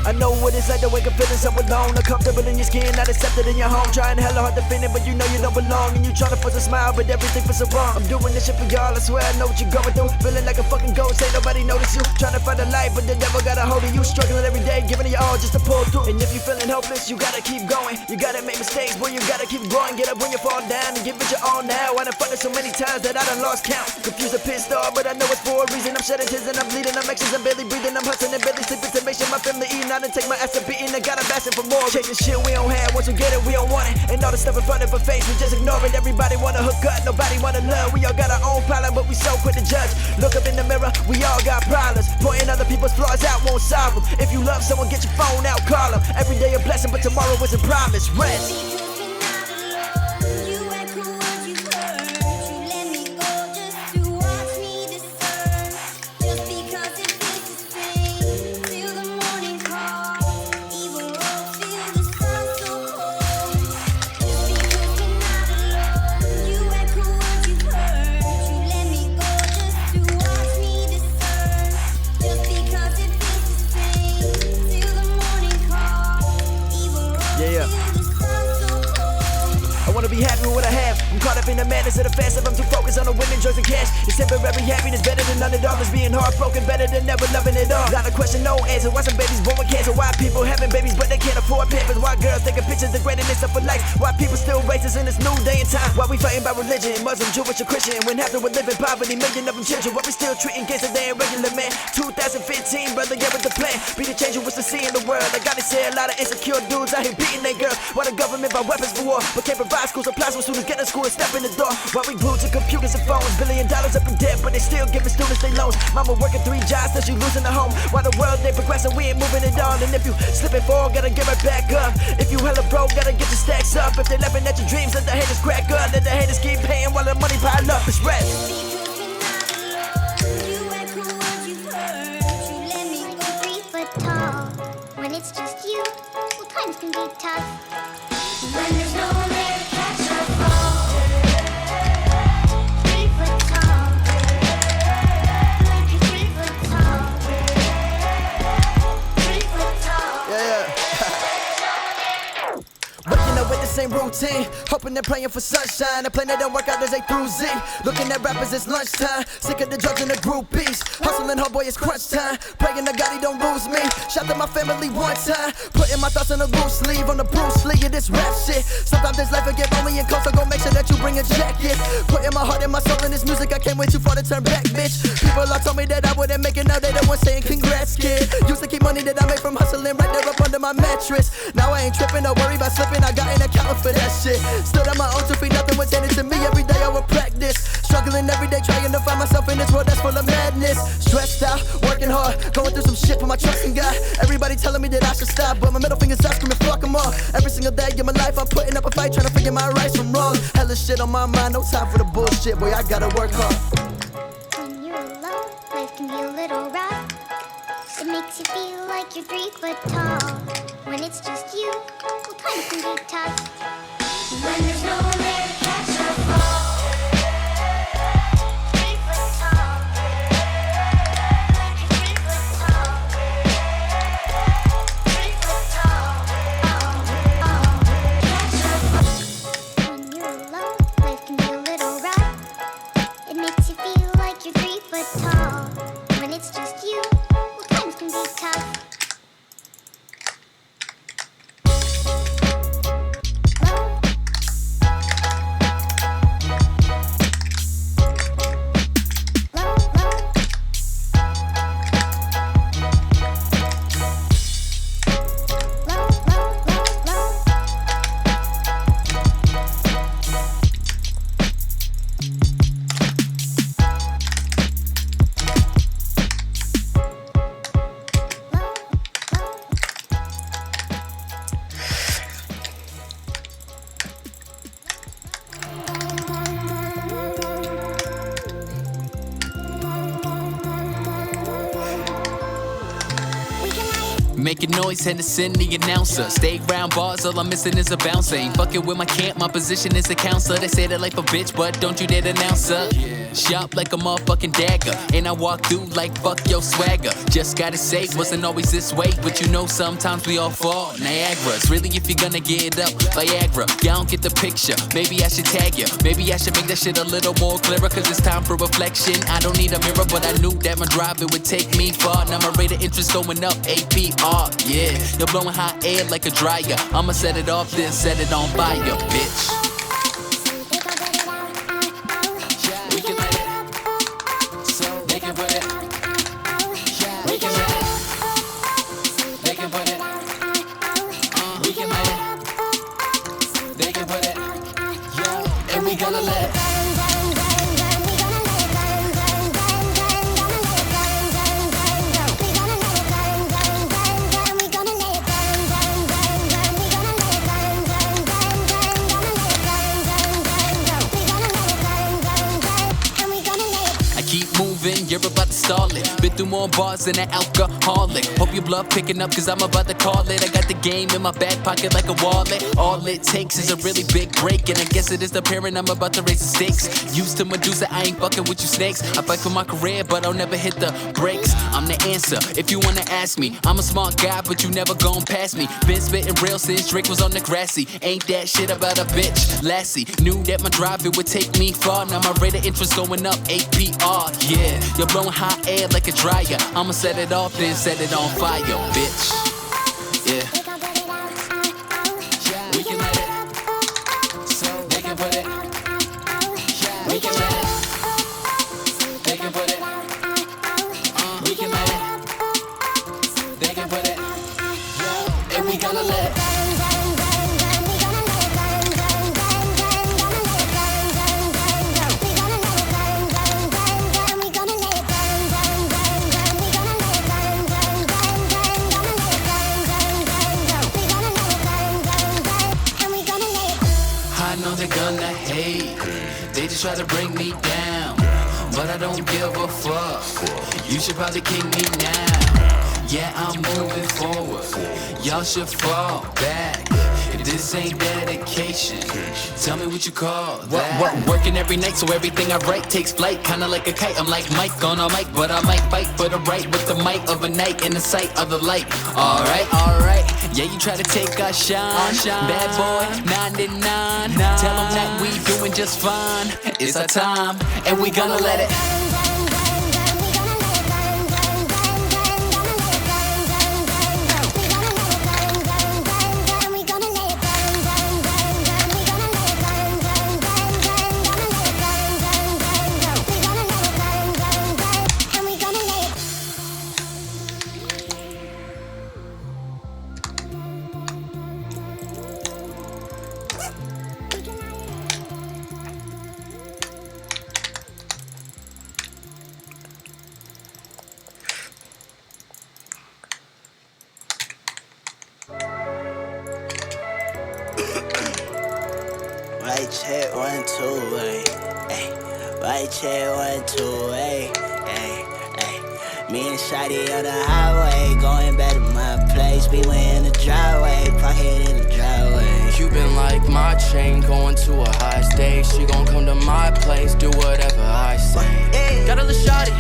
I know what it's like to wake up feeling so alone, uncomfortable in your skin, not accepted in your home. Trying hella hard to fit in, but you know you don't belong. And you trying to force a smile, but everything feels so wrong. I'm doing this shit for y'all, I swear I know what you're going through. Feeling like a fucking ghost, ain't nobody notice you. Trying to find a light, but the devil got a hold of you. Struggling every day, giving it your all just to pull through. And if you feeling hopeless, you gotta keep going. You gotta make mistakes, boy, you gotta keep growing. Get up when you fall down and give it your all now. I done fucked it so many times that I done lost count. Confused and pissed off, but I know it's for a reason. I'm shedding tears and I'm bleeding, I'm anxious, I'm barely breathing. I'm hustling and barely sleeping to make sure my family eating. I done take my ass to beating and got a bassin' for more. Chasing shit we don't have, once we get it, we don't want it. And all the stuff in front of our face, we just ignore it. Everybody wanna hook up, nobody wanna love. We all got our own problem, but we so quick to judge. Look up in the mirror, we all got problems. Pointing other people's flaws out won't solve them. If you love someone, get your phone out, call them. Every day a blessing, but tomorrow isn't promised. Rest. I wanna be happy with what I have. I'm caught up in the madness of the fast life. I'm too focused on the women, drugs, and cash. It's temporary happiness, better than none of all. It's being heartbroken, better than never loving it all. Not a question, no answer. Why some babies born with cancer? Why people having babies but they can't afford pampers? Why girls taking pictures degrading themselves for likes? Why people still racist in this new day and time? Why we fighting by religion, Muslim, Jewish, or Christian? When half the world live in poverty, million of them children. Why we still treating gangsters they ain't regular, man? 2015, brother, yeah, with the plan. Be the change you wish to see in the world. I gotta say a lot of insecure dudes out here beating their girls. Why the government buy weapons for war, but can't provide school supplies when students get to school and step in the door? Why we glued to computers and phones? $1 billion up in debt, but they still giving students their loans. Mama working 3 jobs till she losing the home. Why the world they progressing, we ain't moving it on. And if you slip and fall, gotta get right back up. If you hella broke, gotta get your stacks up. If they laughing at your dreams, let the haters crack up. Let the haters keep paying while the money pile up. It's rest. When it's just you, well, times can be tough. When there's no one there to catch your fall. 3 foot tall. Like you're 3 foot tall. 3 foot tall. Yeah. Waking up with the same routine, hoping they're praying for sunshine. The plan that don't work out as they through Z. Looking at rappers, it's lunchtime. Sick of the drugs and the groupies. Hustling hard, boy, it's crunch time. Praying to God he don't lose me. Shout to my family one time. Putting my thoughts on a loose sleeve. On the Bruce Lee of this rap shit. Sometimes this life will get lonely and cold, so go make sure that you bring a jacket. Putting my heart and my soul in this music, I can't wait too far to turn back, bitch. People all told me that I wouldn't make it, now they the ones saying congrats, kid. Used to keep money that I made from hustling right there up under my mattress. Now I ain't tripping, don't worry about slipping, I got an account for that shit. Stood on my own 2 feet, nothing was handed to me. Every day I would practice, struggling every day, trying to find myself in this world that's full of madness. Stressed out, working hard, going through some shit, put my trust in God. Everybody telling me that I should stop, but my middle finger's up, screaming fuck them all. Every single day of my life I'm putting up a fight, trying to figure my rights from wrong. Hella shit on my mind, no time for the bullshit, boy, I gotta work hard. When you're alone, life can be a little rough. It makes you feel like you're 3 foot tall. When it's just you, well, times can be tough. When there's no one there to catch your fall. 3 foot tall. Like you're 3 foot tall. 3 foot tall. Catch your fall. When you're alone, life can be a little rough. It makes you feel like you're 3 foot tall. When it's just you, well, times can be tough. Making noise and send the announcer. Stay round bars, all I'm missing is a bouncer. Ain't fucking with my camp, my position is a counselor. They say that life a bitch, but don't you dare announce her. Sharp like a motherfucking dagger. And I walk through like fuck your swagger. Just gotta say, wasn't always this way, but you know sometimes we all fall. Niagara's really if you're gonna get up. Viagra, y'all don't get the picture. Maybe I should tag you. Maybe I should make that shit a little more clearer, cause it's time for reflection. I don't need a mirror, but I knew that my drive it would take me far. Now my rate of interest going up, APR, yeah. You're blowing hot air like a dryer. I'ma set it off, then set it on fire, bitch. We can let it, so they can put it. We can let it, they can put it. We can let it, they can put it. Yeah, and we gonna let it. You're about to stall it. Been through more bars than an alcoholic. Hope your blood picking up, cause I'm about to call it. I got the game in my back pocket like a wallet. All it takes is a really big break, and I guess it is the parent I'm about to raise the stakes. Used to Medusa, I ain't fucking with you snakes. I fight for my career, but I'll never hit the brakes. I'm the answer, if you wanna ask me. I'm a smart guy, but you never gon' pass me. Been spitting real since Drake was on the grassy. Ain't that shit about a bitch, lassie. Knew that my drive, it would take me far. Now my rate of interest going up, APR, yeah. You're blowing hot air like a dryer. I'ma set it off, then set it on fire, bitch. Yeah. We can let it, so they can put it. We can let it, they can put it. We can let it, they can put it. And we gonna let it. I know they're gonna hate, they just try to bring me down, but I don't give a fuck, you should probably kick me now. Yeah, I'm moving forward, y'all should fall back. If this ain't dedication, tell me what you call that. Working every night so everything I write takes flight. Kinda like a kite, I'm like Mike on a mic, but I might fight for the right with the might of a night in the sight of the light. Alright, yeah, you try to take our shine. Bad boy, 99. Tell them that we doing just fine. It's our time, and we gonna let it. Right check 1 2 ay. Right check 1 2 ay. Me and Shotty on the highway, going back to my place. We went in the driveway, pocket in the driveway. Cuban like my chain, going to a high stage. She gon' come to my place, do whatever I say. Got a little shawty,